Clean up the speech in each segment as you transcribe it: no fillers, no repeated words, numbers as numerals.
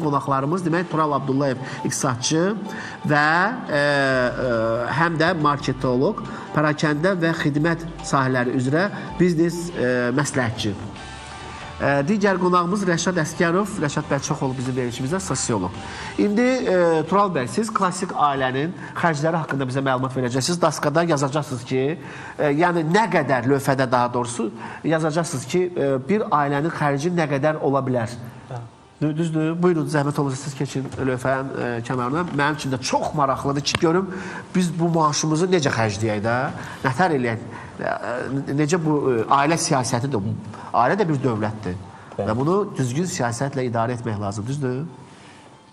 Qonaqlarımız demək Tural Abdullayev iqtisadçı və həm də marketoloq, pərakəndə və xidmət sahələri üzrə biznes məsləhətçi. Digər qonağımız Rəşad Əskərov. Rəşad bəy çox olub bizim verilişimizdə sosioloq. İndi Tural bəy, siz klassik ailənin xərcləri haqqında bizə məlumat verəcəksiniz. Daskada yazacaqsınız ki, yəni nə qədər, lövhədə daha doğrusu yazacaqsınız ki, bir ailənin xərci nə qədər ola bilər. Düzdür, buyurun, zəhmət olursa siz keçin lövhənin kənarına. Mənim üçün də çox maraqlıdır ki, görüm biz bu maaşımızı necə xərcləyək də, nətər eləyək, necə bu ailə siyasətidir, ailə də bir dövlətdir və bunu düzgün siyasətlə idarə etmək lazım, düzdür?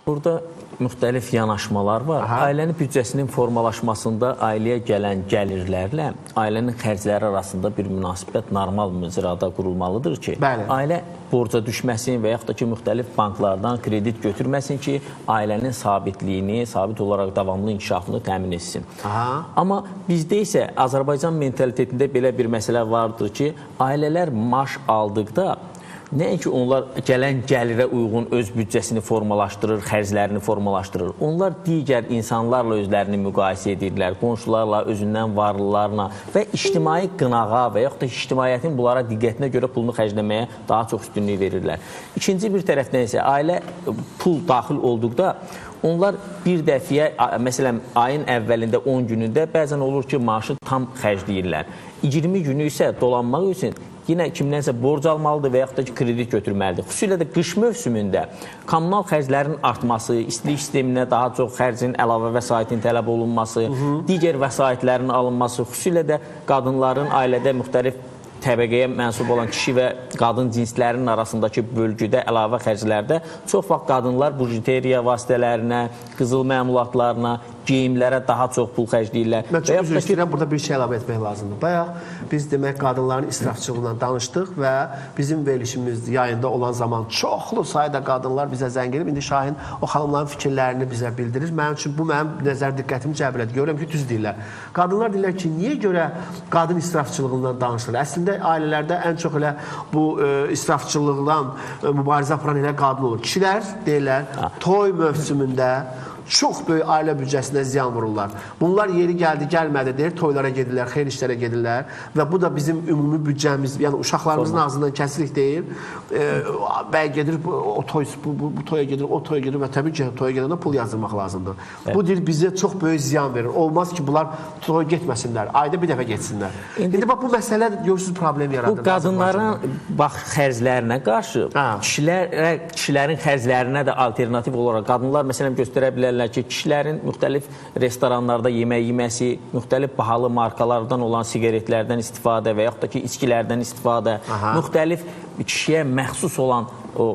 Burada müxtəlif yanaşmalar var. Ailənin büdcəsinin formalaşmasında ailəyə gələn gəlirlərlə ailənin xərcləri arasında bir münasibət normal məcrada qurulmalıdır ki, ailə borca düşməsin və yaxud da ki, müxtəlif banklardan kredit götürməsin ki, ailənin sabitliyini, sabit olaraq davamlı inkişafını təmin etsin. Amma bizdə isə Azərbaycan mentalitetində belə bir məsələ vardır ki, ailələr maaş aldıqda nəinki onlar gələn gəlirə uyğun öz büdcəsini formalaşdırır, xərclərini formalaşdırır. Onlar digər insanlarla özlərini müqayisə edirlər, qonşularla, özündən varlılarla və ictimai qınağa və yaxud da ictimaiyyətin bunlara diqqətinə görə pulunu xərcləməyə daha çox üstünlük verirlər. İkinci bir tərəfdən isə ailə pul daxil olduqda onlar bir dəfiyə, məsələn, ayın əvvəlində 10 günündə bəzən olur ki, maaşı tam xərcləyirlər. 20 günü isə dolanmaq üçün yenə kimdənsə borc almalıdır və yaxud da ki, kredit götürməlidir. Xüsusilə də qış mövsümündə kommunal xərclərin artması, istilik sisteminə daha çox xərcin əlavə vəsaitin tələb olunması, digər vəsaitlərin alınması, xüsusilə də qadınların ailədə müxtəlif təbəqəyə mənsub olan kişi və qadın cinslərinin arasındakı bölgüdə əlavə xərclərdə çox vaxt qadınlar bujiteriya vasitələrinə, qızıl məmulatlarına, geyimlərə daha çox pul xərcləyirlər. Mən çox üzr istəyirəm, burada bir şey əlavə etmək lazımdır. Bayaq biz demək qadınların israfçılığından danışdıq və bizim verilişimiz yayında olan zaman çoxlu sayda qadınlar bizə zəng edib. İndi Şahin o xanımların fikirlərini bizə bildirir. Mənim üçün bu mənim nəzər diqqətimi cəlb edir. Görürəm ki, düz deyirlər. Qadınlar deyirlər ki, niyə görə qadın israfçılığından danışılır? Əslində ailələrdə ən çox elə bu israfçılıqdan mübarizə aparan elə qadın olur. Kişilər deyirlər, toy mövsümündə çox böyük ailə büdcəsinə ziyan vururlar. Bunlar yeri gəldi, gəlmədi deyir, toylara gedirlər, xeyir işlərə gedirlər və bu da bizim ümumi büdcəmiz, yəni uşaqlarımızın ağzından kəsilik deyil. Bəy gedir, o toya gedir, o toya gedir və təbii ki, toya gedəndə pul yazdırmaq lazımdır. Bu deyir, bizə çox böyük ziyan verir. Olmaz ki, bunlar toya getməsinlər, ayda bir dəfə getsinlər. İndi bax, bu məsələ görürsünüz problem yaradır. Bu qadınların bax xərclərinə qarşı kişilərin xərclərinə də alternativ olaraq qadınlar məsələn göstərə bilərlər ki, kişilərin müxtəlif restoranlarda yemək yeməsi, müxtəlif bahalı markalardan olan sigaretlərdən istifadə və yaxud da ki, içkilərdən istifadə, müxtəlif kişiyə məxsus olan o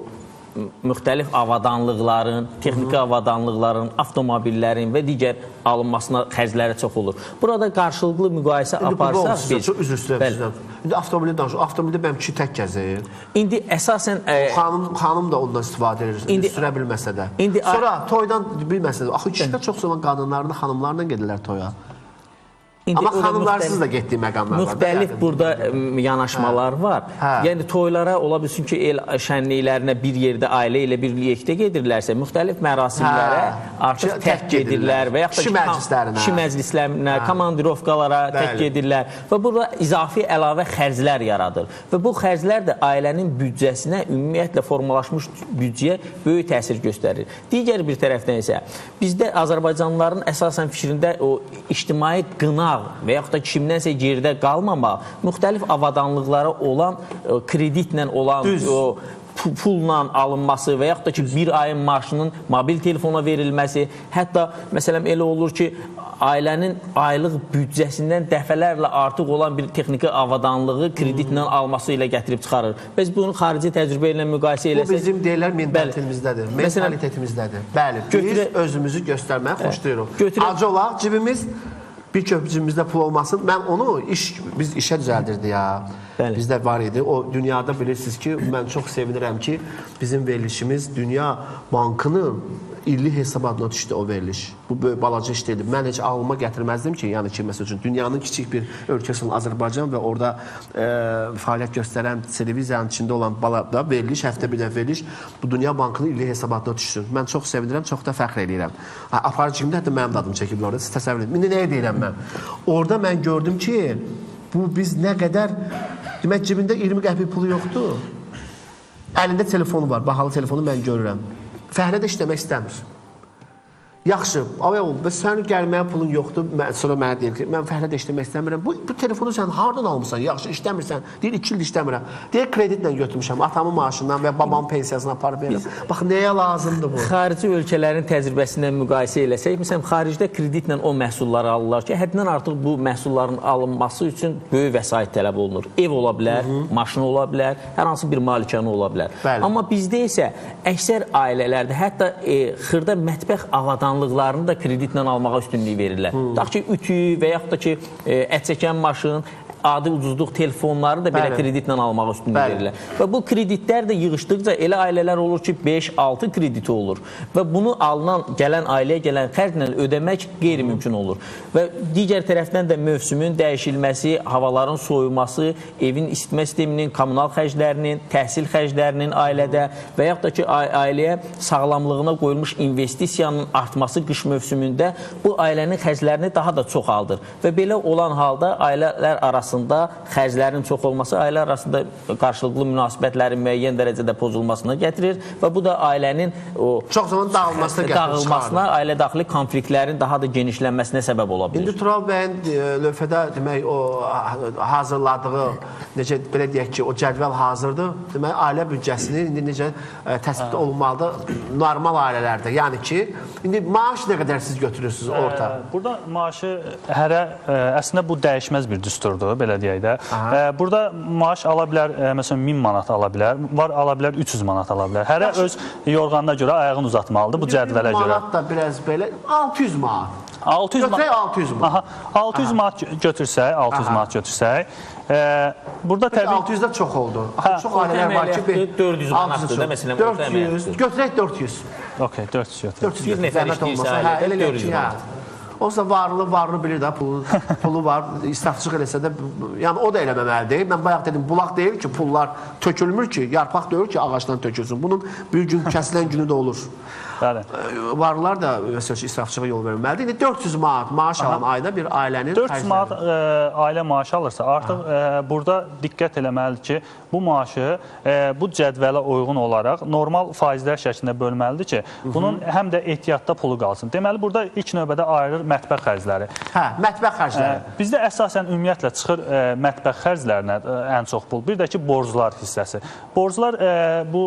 müxtəlif avadanlıqların, texniki avadanlıqların, avtomobillərin və digər alınmasına xərcləri çox olur. Burada qarşılıqlı müqayisə aparsaq biz... Çox üzr istəyirəm sizdən. İndi avtomobildə danışıq. Avtomobildə mənim kişi tək gəzir. İndi əsasən... Xanım da ondan istifadə edir, sürə bilməsə də. Sonra toydan bilməsə də. Axı kişilər çox zaman qadınlarla, xanımlarla gedirlər toya. Amma xanımlarsız da getdiyi məqamlar var. Müxtəlif burada yanaşmalar var. Yəni toylara ola bilsin ki, el şənliklərinə bir yerdə ailə ilə birlikdə gedirlərsə, müxtəlif mərasimlərə artıq tək gedirlər və yaxud da kişi məclislərinə, komandirovkalara tək gedirlər və burada izafi əlavə xərclər yaradır. Və bu xərclər də ailənin büdcəsinə, ümumiyyətlə formalaşmış büdcəyə böyük təsir göstərir. Digər bir tərəfdən isə bizdə Azərbaycanlıların əsasən fikrində o ictimai qına və yaxud da kimdənsə geridə qalmamaq, müxtəlif avadanlıqlara olan kreditlə olan pulla alınması və yaxud da ki, bir ayın maaşının mobil telefona verilməsi, hətta məsələn elə olur ki, ailənin aylıq büdcəsindən dəfələrlə artıq olan bir texniki avadanlığı kreditlə alması ilə gətirib çıxarır. Biz bunu xarici təcrübə ilə müqayisə eləsək... Bu bizim deyilər mentalitimizdədir, mentalitetimizdədir. Bəli, biz özümüzü göstərməyə xoşlayırıq. Acı olaq, cibimiz bir köpücümüzdə pul olmasın. Mən onu biz işə düzəldirdi ya. Bizdə var idi. O dünyada bilirsiniz ki, mən çox sevinirəm ki, bizim verilişimiz Dünya Bankının illik hesabatına düşdü o veriliş. Bu böyük balaca iş deyildi. Mən heç ağlıma gətirməzdim ki, yəni ki, məsəl üçün dünyanın kiçik bir ölkəsi olan Azərbaycan və orada fəaliyyət göstərən televiziyanın içində olan balada veriliş, həftə bir də veriliş bu Dünya Bankının illik hesabatına düşsün. Mən çox sevinirəm, çox da fəxr edirəm. Aparıcımda hətta mənim dadım çəkiblər orada. Siz təsəvvür edin. İndi nəyə deyirəm mən? Orada mən gördüm ki, bu biz nə qədər demək cibində 20 qəpik pulu yoxdur. Əlində telefonu var, bahalı telefonu mən görürəm. Fəhlə də işləmək istəmir. Yaxşı, sənin gəlməyə pulun yoxdur, sonra mənə deyir ki, mən fəhlə də işləmək istəmirəm. Bu telefonu sən hardan almışsan, yaxşı işləmirsən, deyir 2 il işləmirəm. Deyir kreditlə götürmüşəm, atamın maaşından və babamın pensiyasına aparıb verirəm. Bax, nəyə lazımdır bu? Xarici ölkələrin təcrübəsindən müqayisə eləsək, məsələn, xaricdə kreditlə o məhsulları alırlar ki, həddindən artıq bu məhsulların alınması üçün böyük vəsait tələb olunur. Ev ola bilər, maşın ola bilər, hər hansı bir malikanə ola bilər. Amma bizdə isə əksər ailələrdə hətta xırda mətbəx avadanlıqlarını da kreditlə almağa üstünlük verirlər. Tutaq ki, ütü və yaxud da ki, ət çəkən maşın, adi ucuzluq telefonları da belə kreditlə almağa üstünlük verirlər. Və bu kreditlər də yığışdıqca elə ailələr olur ki, 5-6 krediti olur. Və bunu gələn ailəyə gələn xərclə ödəmək qeyri-mümkün olur. Və digər tərəfdən də mövsümün dəyişilməsi, havaların soyuması, evin isitmə sisteminin, kommunal xərclərinin, təhsil xərclərinin ailədə və yaxud da ki, ailəyə sağlamlığına qoyulmuş investisiyanın artması qış mövsümündə bu ailənin xərclərini daha da çoxaldır. Və belə olan halda ailələr arasında xərclərin çox olması ailə arasında qarşılıqlı münasibətlərin müəyyən dərəcədə pozulmasına gətirir və bu da ailənin çox zaman dağılmasına, ailə daxili konfliktlərin daha da genişlənməsinə səbəb ola bilir. İndi Tural bəyin lövhədə demək o hazırladığı, necə belə deyək ki, o cədvəl hazırdır. Demək ailə büdcəsini indi necə təsbit olunmalıdır normal ailələrdə. Yəni ki, indi maaş nə qədər siz götürürsünüz orta? Burada maaşı əslində bu dəyişməz bir düsturdur, belə deyək də. Burada maaş ala bilər, məsələn, 1000 manat ala bilər, var ala bilər 300 manat ala bilər. Hərə öz yorğanına görə ayağını uzatmalıdır bu cədvələ görə. 1000 manat da biraz belə 600 manat. 600 manat. 600 manat götürsək, burada təbii 600 də çox oldu. Çox ailələr var ki, 400 manatdır da məsələn. 400, götürək 400. Okay, 400 götürək. 400 nəfər işləyirsə ailədə 400 manat. Olsa varlı bilir də, pulu var, israfçılıq eləsə də, yəni o da eləməməli deyil. Mən bayaq dedim, bulaq deyil ki, pullar tökülmür ki, yarpaq deyil ki, ağacdan tökülsün. Bunun bir gün kəsilən günü də olur. Varlılar da israfçılığa yol verilməlidir. İndi 400 manat maaş alan ayda bir ailənin 400 manat ailə maaşı alırsa, artıq burada diqqət eləməlidir ki, bu maaşı bu cədvələ uyğun olaraq normal faizlər şəklində bölməlidir ki, bunun həm də ehtiyatda pulu qalsın. Deməli, burada ilk növbədə ayrılır mətbəx xərcləri. Hə, mətbəx xərcləri. Bizdə əsasən ümumiyyətlə çıxır mətbəx xərclərinə ən çox pul. Bir də ki, borclar hissəsi. Borclar bu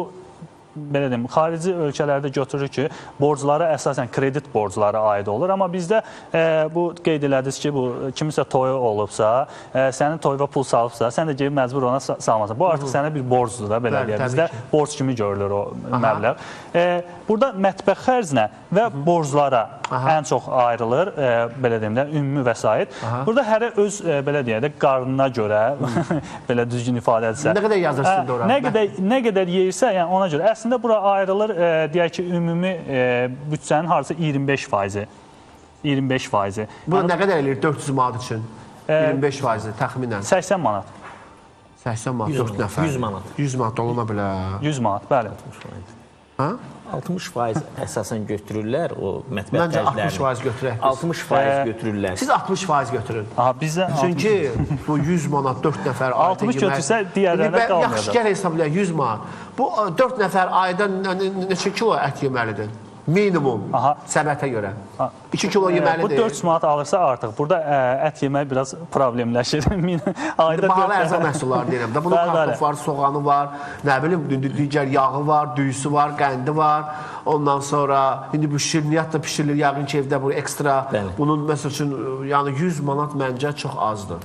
belə deyim, xarici ölkələrdə götürür ki, borclara əsasən kredit borcları aid olur. Amma bizdə bu qeyd elədiniz ki, bu kimisə toyu olubsa, sənin toyuva pul salıbsa, sən də gelib məcbur ona salmasan. Bu artıq sənə bir borcdur da, belə deyək. Bizdə borc kimi görülür o məbləğ. Burada mətbəx xərcinə və borclara ən çox ayrılır, belə deyim də, ümumi vəsait. Burada hərə öz, belə deyək də, qarnına görə, belə düzgün ifadə edirsə. Nə qədər yazırsın da ora? Nə qədər yeyirsə, yəni ona görə. Əslində, bura ayrılır, deyək ki, ümumi büdcənin harcı 25%. 25%. Bu nə qədər eləyir 400 manat üçün? 25%, təxminən. 80 manat. 80 manat, 4 nəfər. 100 manat. 100 manat oluna bilər. 100 manat, bəli. Hə? 60% əsasən götürürlər o mətbəx Məncə xərclərini. 60% götürək. 60% götürürlər. Siz 60% götürün. Bizdə Çünki bu 100 manat 4 nəfər ayda 60 götürsə, digərlərinə qalmayacaq. Yaxşı, gəl hesablayaq 100 manat. Bu 4 nəfər ayda neçə kilo ət yeməlidir? Minimum səbətə görə. 2 kilo yeməlidir. Bu 400 manat alırsa artıq burada ət yemək biraz problemləşir. Bahalı ərzaq məhsulları deyirəm də. Bunun kartof var, soğanı var, nə bilim, digər yağı var, düyüsü var, qəndi var. Ondan sonra, indi bu şirniyyat da pişirilir, yəqin ki, evdə bu ekstra. Bunun, məsəl üçün, yəni 100 manat məncə çox azdır.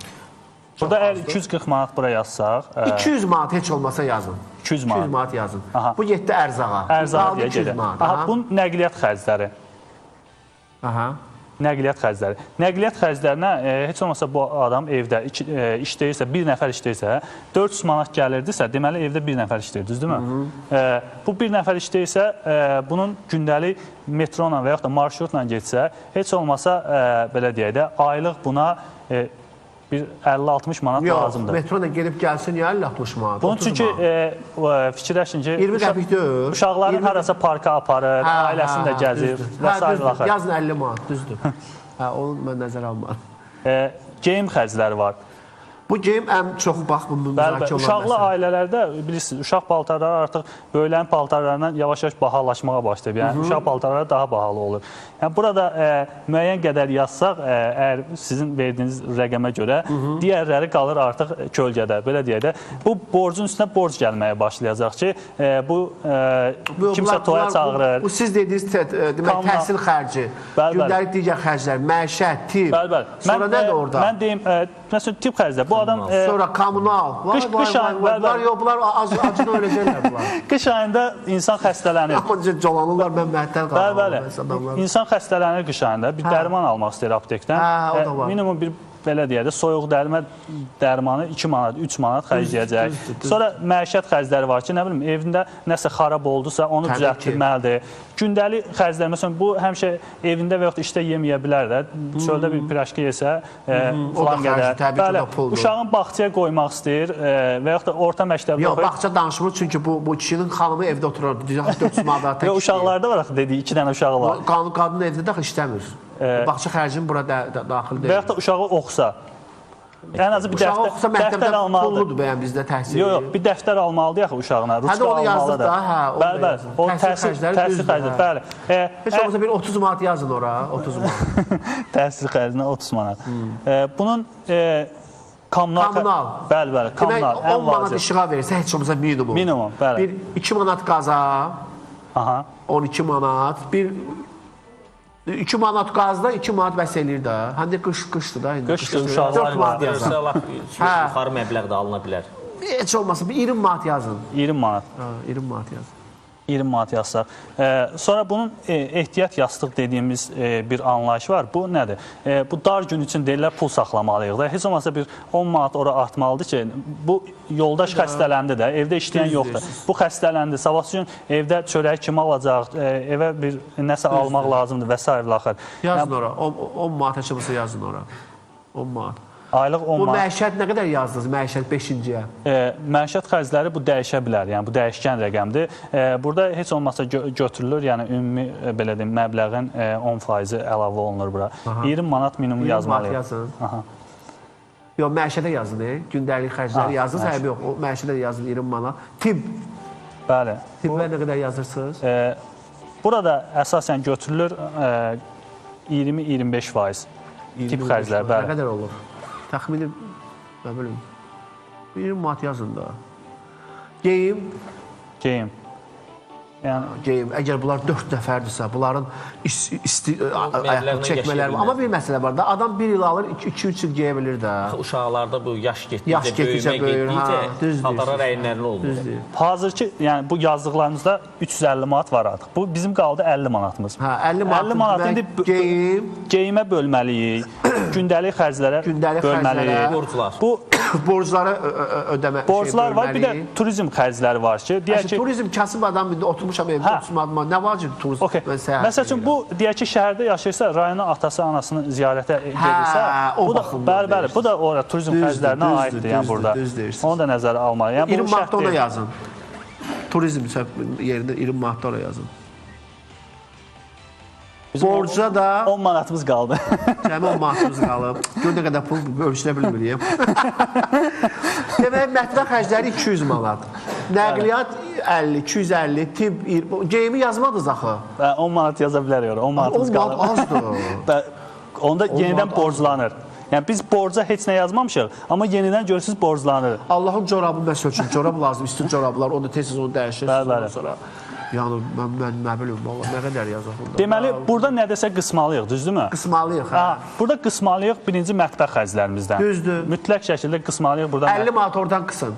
Burada əgər 240 manat bura yazsaq... 200 manat heç olmasa yazın. 200 manat yazın. Bu 7 ərzağa. Ərzağa deyə gedir. Bu nəqliyyat xərcləri. nəqliyyat xərcləri. Nəqliyyat xərclərinə heç olmasa bu adam evdə işləyirsə, bir nəfər işləyirsə, 400 manat gəlirdisə, deməli evdə bir nəfər işləyir, düzdürmü? Bu bir nəfər işləyirsə, bunun gündəlik metro ilə və yaxud da marşrutla getsə, heç olmasa belə deyək də, aylıq buna bir 50-60 manat lazımdır. Metro ilə gedib gəlsin ya 50-60 manat. Bunun çünki fikirləşin ki, 20 qəpik deyil. Uşaqların harasa parka aparır, ailəsini də gəzir və s. Yazın 50 manat, düzdür. Onu mən nəzərə almadım. Geyim xərcləri var. Bu geyim ən çox bax bu müzakirə olan uşaqlı ailələrdə bilirsiniz, uşaq paltarları artıq böyüklərin paltarlarından yavaş-yavaş bahalaşmağa başlayıb. Yəni uşaq paltarları daha bahalı olur. Yəni burada müəyyən qədər yazsaq, əgər sizin verdiyiniz rəqəmə görə digərləri qalır artıq kölgədə. Belə deyək də, bu borcun üstünə borc gəlməyə başlayacaq ki, bu kimsə toya çağırır. Bu siz dediyiniz demək təhsil xərci, gündəlik digər xərclər, məişət, tip. Sonra nədir orada? Mən deyim, məsələn, tip xərclər. Bu adam sonra kommunal. Qış ayında bunlar acıda öləcəklər bunlar. Qış ayında insan xəstələnir. Dolanırlar, mən məhtəl qalırlar. İnsan xəstələnir qış ayında. Bir dərman almaq istəyir aptekdən. Minimum bir belə deyək də, soyuq dərmə dərmanı 2 manat, 3 manat xərcləyəcək. Sonra məişət xərcləri var ki, nə bilim, evində nəsə xarab oldusa, onu düzəltdirməlidir. Gündəlik xərclər, məsələn, bu həmişə evində və yaxud işdə yeməyə bilər də, çöldə bir piraşka yesə, filan qədər. Uşağın bağçaya qoymaq istəyir və yaxud da orta məktəbdə oxuyur. Yox, bağça danışmır, çünki bu kişinin xanımı evdə oturur, 400 manat. Yox, uşaqlarda var axı, dediyi 2 dənə uşağı var. Qadın evdə də işləmir. Bağça xərcinin bura daxil deyil. Və yaxud da uşağı oxusa, ən azı bir dəftər almalıdır. Pulludur bəyən bizdə təhsil. Yox, bir dəftər almalıdır yaxı uşağına, ruçka almalıdır. Bəli, o təhsil xərcləri, bəli. Heç olmasa bir 30 manat yazın ora, 30 manat. Təhsil xərcinə 30 manat. Bunun kommunal. Bəli, kommunal, ən 10 manat işığa verirsə, heç olmasa minimum. Minimum, bəli. Bir 2 manat qaza, 12 manat, bir 2 manat qazda 2 manat bəs eləyir də. Həndə qışdır da. Qışdır, uşaqlar verirsə, yuxarı məbləğ də alına bilər. Heç olmasa bir 20 manat yazın. 20 manat. 20 manat yazın. 20 manat yazsaq. Sonra bunun ehtiyat yastıq dediyimiz bir anlayış var. Bu nədir? Bu dar gün üçün deyirlər pul saxlamalıyıq da. Heç olmasa bir 10 manat ora artmalıdır ki, bu yoldaş xəstələndi də, evdə işləyən yoxdur. Bu xəstələndi, sabahsı gün evdə çörək kim alacaq, evə bir nəsə almaq lazımdır və s. Yazın ora, 10 manat açılırsa yazın ora. 10 manat. Aylıq 10 manat. Bu məişət nə qədər yazdınız, məişət 5-ciyə? Məişət xərcləri bu dəyişə bilər, yəni bu dəyişkən rəqəmdir. Burada heç olmasa götürülür, yəni ümumi belə deyim, məbləğin 10% əlavə olunur bura. 20 manat minimum yazmalıyıq. 20 manat yazın. Yox, məişətə yazın, gündəlik xərcləri yazın, səbəb yox, məişətə yazın 20 manat. Tibb. Bəli. Tibbə nə qədər yazırsınız? Burada əsasən götürülür 20-25%. Tibb xərcləri, bəli. Nə qədər olur? Təxmini, nə bilim, 20 manat yazın da. Geyim. Geyim. Əgər bunlar 4 nəfərdirsə, bunların ayaqlı çəkmələri var. Amma bir məsələ var da, adam 1 il alır, 2-3 il geyə bilir də. Uşaqlarda bu yaş getdikcə, böyümə getdikcə paltarlar əyinlərini olmur. Hazırki, yəni bu yazdıqlarımızda 350 manat var artıq. Bu bizim qaldı 50 manatımız. 50 manat indi geyimə bölməliyik, gündəlik xərclərə bölməliyik. Borclar. Bu borcları ödəmə. Borclar var, bir də turizm xərcləri var ki, deyək ki, turizm kasıb adam indi oturmuşam evdə 30 manat. Nə var ki turizm? Məsəl üçün bu deyək ki, şəhərdə yaşayırsa, rayona atası, anasını ziyarətə gedirsə, bəli, bu da ora turizm xərclərinə aiddir, yəni burada. Onu da nəzərə almalı. 20 manat ona yazın. Turizm yerində 20 manat ona yazın. Borca da 10 manatımız qaldı. Cəmi 10 manatımız qalıb. Gör nə qədər pul ölçülə bilmirik. Demək, mətbəx xərcləri 200 manat. Nəqliyyat 50, 250, tibb, geyimi yazmadınız axı. 10 manat yaza bilərik ora, 10 manatımız qalıb. 10 manat azdır. Onda yenidən borclanır. Yəni biz borca heç nə yazmamışıq, amma yenidən görürsünüz borclanır. Allahın corabı məsəl üçün, corab lazım, üstün corablar, onu tez-tez onu dəyişirsiniz sonra. Yəni, mən nə bilim, nə qədər yazaq bunda. Deməli, burada nədəsə qısmalıyıq, düzdürmü? Qısmalıyıq, hə. Burada qısmalıyıq birinci mətbəx xərclərimizdən. Düzdür. Mütləq şəkildə qısmalıyıq burada. 50 manat oradan qısın.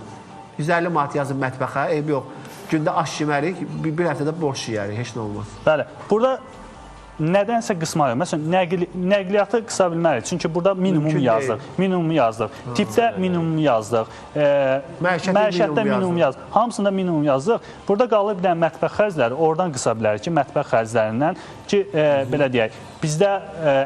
150 manat yazın mətbəxə, eyb yox. Gündə aş yemərik, bir həftədə borç yeyərik, heç nə olmaz. Bəli, burada nədənsə qısmalıyıq. Məsələn, nəqliyyatı qısa bilmərik. Çünki burada minimum yazdıq. Minimumu yazdıq. Tipdə minimumu yazdıq. Məişətdə minimum yazdıq. Hamısında minimum yazdıq. Burada qalır bir dənə mətbəx xərcləri. Oradan qısa bilərik ki, mətbəx xərclərindən ki, belə deyək, bizdə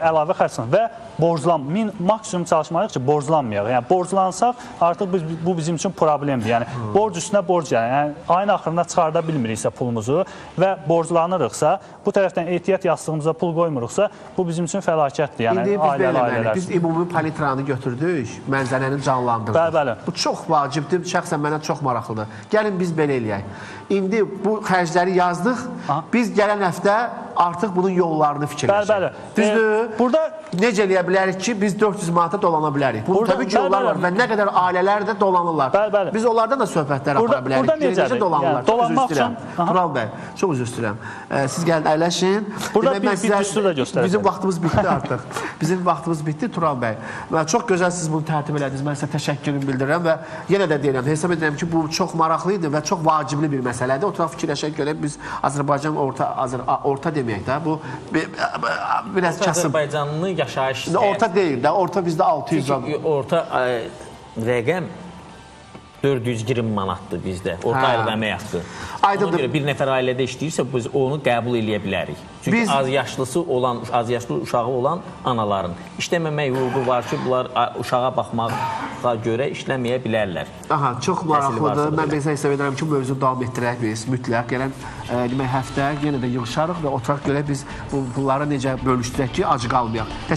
əlavə xərclər və maksimum çalışmalıyıq ki, borclanmayaq. Yəni, borclansaq, artıq bu bizim üçün problemdir. Yəni, borc üstünə borc gəlir. Yəni, ayın axırında çıxarda bilmiriksə pulumuzu və borclanırıqsa, bu tərəfdən ehtiyat yastığımıza pul qoymuruqsa, bu bizim üçün fəlakətdir. Yəni, ailələr. Biz ümumi palitranı götürdük, mənzərəni canlandırdıq. Bəli. Bu çox vacibdir, şəxsən mənə çox maraqlıdır. Gəlin biz belə eləyək. İndi bu xərcləri yazdıq, biz gələn həftə artıq bunun yollarını fikirləşək. Düzdür? Burada necə eləyə bilərik ki, biz 400 manata dolana bilərik. Bunun təbii ki, yollar var və nə qədər ailələr də dolanırlar. Biz onlardan da söhbətlər apara bilərik. Burada necədir? Dolanırlar. Dolanmaq üçün. Tural bəy, çox üzr istəyirəm. Siz gəlin, əyləşin. Burada bir düstur da göstərəcəm. Bizim vaxtımız bitdi artıq. Bizim vaxtımız bitdi, Tural bəy. Çox gözəl siz bunu tərtib elədiniz. Mən sizə təşəkkürümü bildirirəm və yenə də deyirəm, hesab edirəm ki, bu çox maraqlı idi və çox vacibli bir məsələdir. Oturaq fikirləşək görək, biz Azərbaycan orta deməyək də, bu biraz kasım. Azərbaycanlı yaşayış orta deyil də, orta bizdə 600 var. Orta rəqəm 420 manatdır bizdə. Orta aylıq əmək haqqı. Ona görə bir nəfər ailədə işləyirsə, biz onu qəbul eləyə bilərik. Çünki az yaşlı uşağı olan anaların işləməmək hüququ var ki, bunlar uşağa baxmağa görə işləməyə bilərlər. Aha, çox maraqlıdır. Mən bizə hesab edirəm ki, bu mövzu davam etdirək biz mütləq. Gələn həftə yenə də yığışarıq və oturaq görək biz bunları necə bölüşdürək ki, ac qalmayaq.